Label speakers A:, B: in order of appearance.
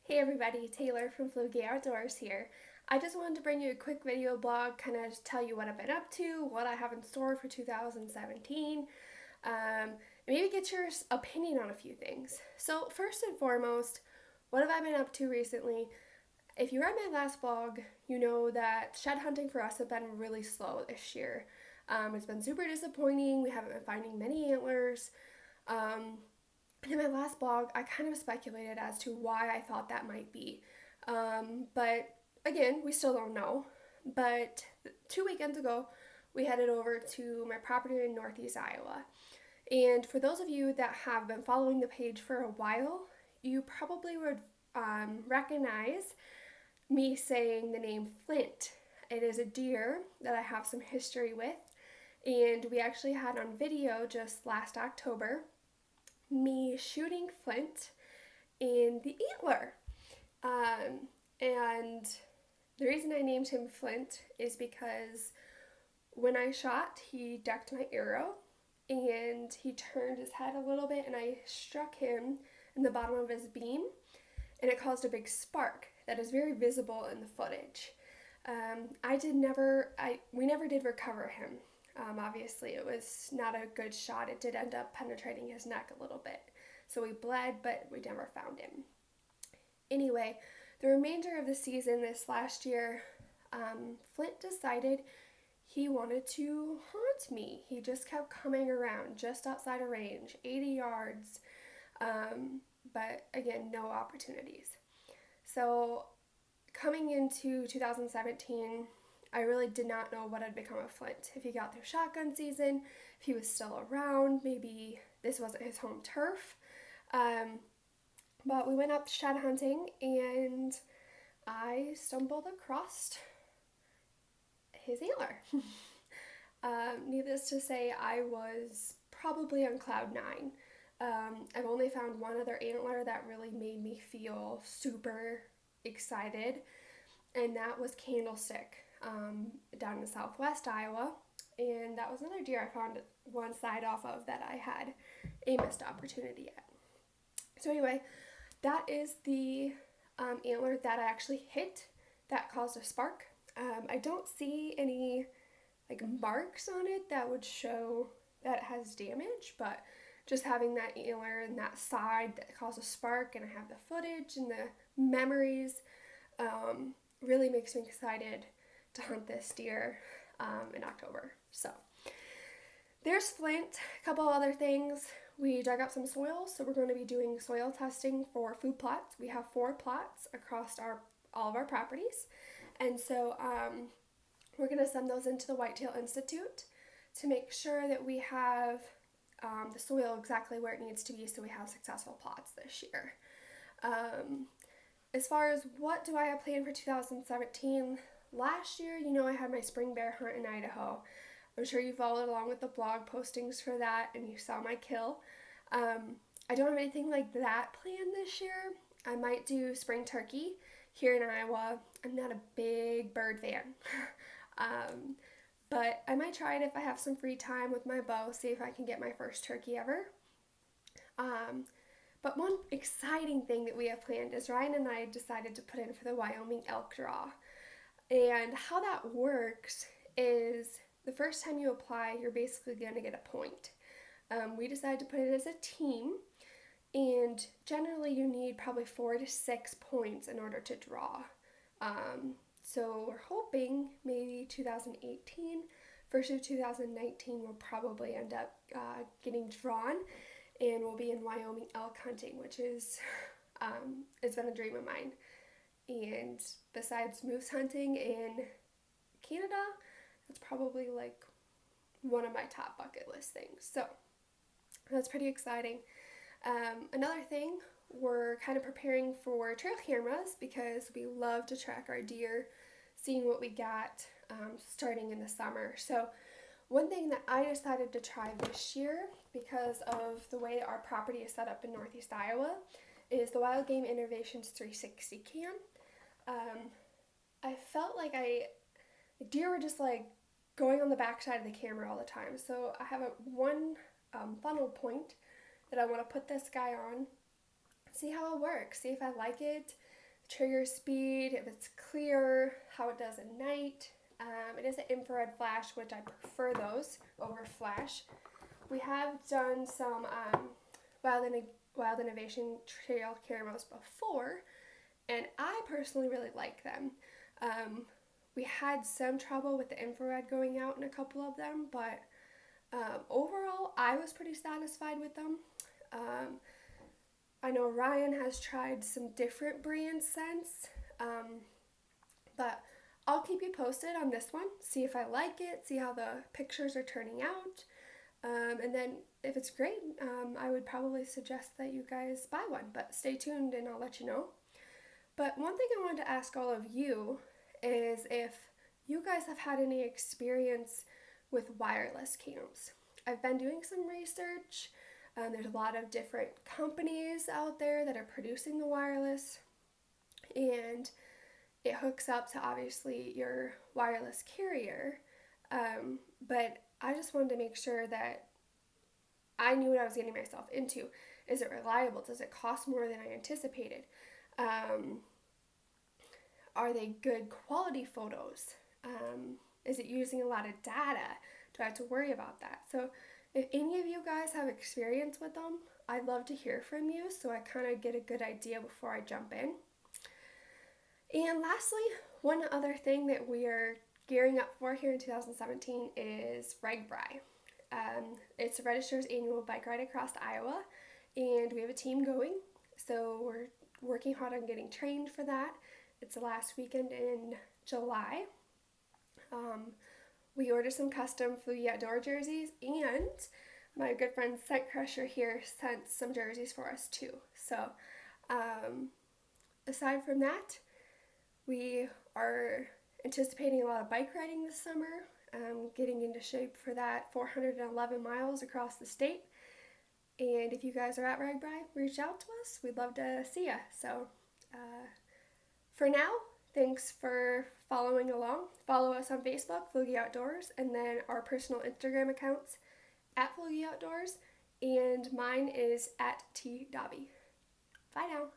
A: Hey everybody, Taylor from Flugge Outdoors here. I just wanted to bring you a quick video blog, kind of tell you what I've been up to, what I have in store for 2017, maybe get your opinion on a few things. So first and foremost, what have I been up to recently? If you read my last blog, you know that shed hunting for us has been really slow this year. It's been super disappointing. We haven't been finding many antlers. Um, in my last blog, I kind of speculated as to why I thought that might be. But again, we still don't know. But 2 weekends ago, we headed over to my property in Northeast Iowa. And for those of you that have been following the page for a while, you probably would recognize me saying the name Flint. It is a deer that I have some history with, and we actually had on video just last October me shooting Flint in the antler. And the reason I named him Flint is because when I shot, he ducked my arrow and he turned his head a little bit and I struck him in the bottom of his beam, and it caused a big spark that is very visible in the footage. We never did recover him. Obviously, it was not a good shot. It did end up penetrating his neck a little bit. So we bled, but we never found him. Anyway, the remainder of the season this last year, Flint decided he wanted to haunt me. He just kept coming around just outside of range, 80 yards, but again, no opportunities. So coming into 2017, I really did not know what had become of Flint. If he got through shotgun season, if he was still around, maybe this wasn't his home turf. But we went up shed hunting and I stumbled across his antler. Needless to say, I was probably on cloud nine. I've only found one other antler that really made me feel super excited, and that was Candlestick down in southwest Iowa. And that was another deer I found one side off of that I had a missed opportunity at. So anyway, that is the antler that I actually hit that caused a spark. I don't see any marks on it that would show that it has damage, but just having that antler and that side that caused a spark, and I have the footage and the memories, really makes me excited to hunt this deer in October. So there's Flint. A couple other things. We dug up some soil, so we're going to be doing soil testing for food plots. We have 4 plots across all of our properties, and so we're going to send those into the Whitetail Institute to make sure that we have the soil exactly where it needs to be, so we have successful plots this year. As far as what do I have planned for 2017, last year, I had my spring bear hunt in Idaho. I'm sure you followed along with the blog postings for that and you saw my kill. I don't have anything like that planned this year. I might do spring turkey here in Iowa. I'm not a big bird fan. But I might try it if I have some free time with my bow, see if I can get my first turkey ever. But one exciting thing that we have planned is Ryan and I decided to put in for the Wyoming elk draw. And how that works is the first time you apply, you're basically going to get a point. We decided to put it as a team, and generally you need probably 4 to 6 points in order to draw. So we're hoping maybe 2018 versus 2019 will probably end up getting drawn, and we'll be in Wyoming elk hunting, which is, it's been a dream of mine. And besides moose hunting in Canada, it's probably one of my top bucket list things. So that's pretty exciting. Another thing, we're kind of preparing for trail cameras because we love to track our deer, seeing what we got starting in the summer. So one thing that I decided to try this year, because of the way our property is set up in Northeast Iowa, is the Wild Game Innovations 360 cam. I felt like the deer were just going on the backside of the camera all the time. So I have one funnel point that I want to put this guy on, see how it works, see if I like it. trigger speed, if it's clear, how it does at night. It is an infrared flash, which I prefer those over flash. We have done some Wild Innovation trail cameras before, and I personally really like them. We had some trouble with the infrared going out in a couple of them, but overall, I was pretty satisfied with them. I know Ryan has tried some different brand scents, but I'll keep you posted on this one, see if I like it, see how the pictures are turning out, and then if it's great, I would probably suggest that you guys buy one, but stay tuned and I'll let you know. But one thing I wanted to ask all of you is if you guys have had any experience with wireless cams. I've been doing some research. There's a lot of different companies out there that are producing the wireless, and it hooks up to obviously your wireless carrier. But I just wanted to make sure that I knew what I was getting myself into. Is it reliable? Does it cost more than I anticipated? Are they good quality photos? Is it using a lot of data? Do I have to worry about that? So if any of you guys have experience with them, I'd love to hear from you so I kind of get a good idea before I jump in. And lastly, one other thing that we are gearing up for here in 2017 is RegBri. It's Register's annual bike ride across Iowa, and we have a team going, so we're working hard on getting trained for that. It's the last weekend in July. We ordered some custom Flugge Outdoor jerseys, and my good friend Scent Crusher here sent some jerseys for us too. So aside from that, we are anticipating a lot of bike riding this summer, getting into shape for that 411 miles across the state. And if you guys are at RegBri, reach out to us. We'd love to see you. So for now, thanks for following along. Follow us on Facebook, Flugge Outdoors, and then our personal Instagram accounts at Flugge Outdoors, and mine is at @tdobby. Bye now.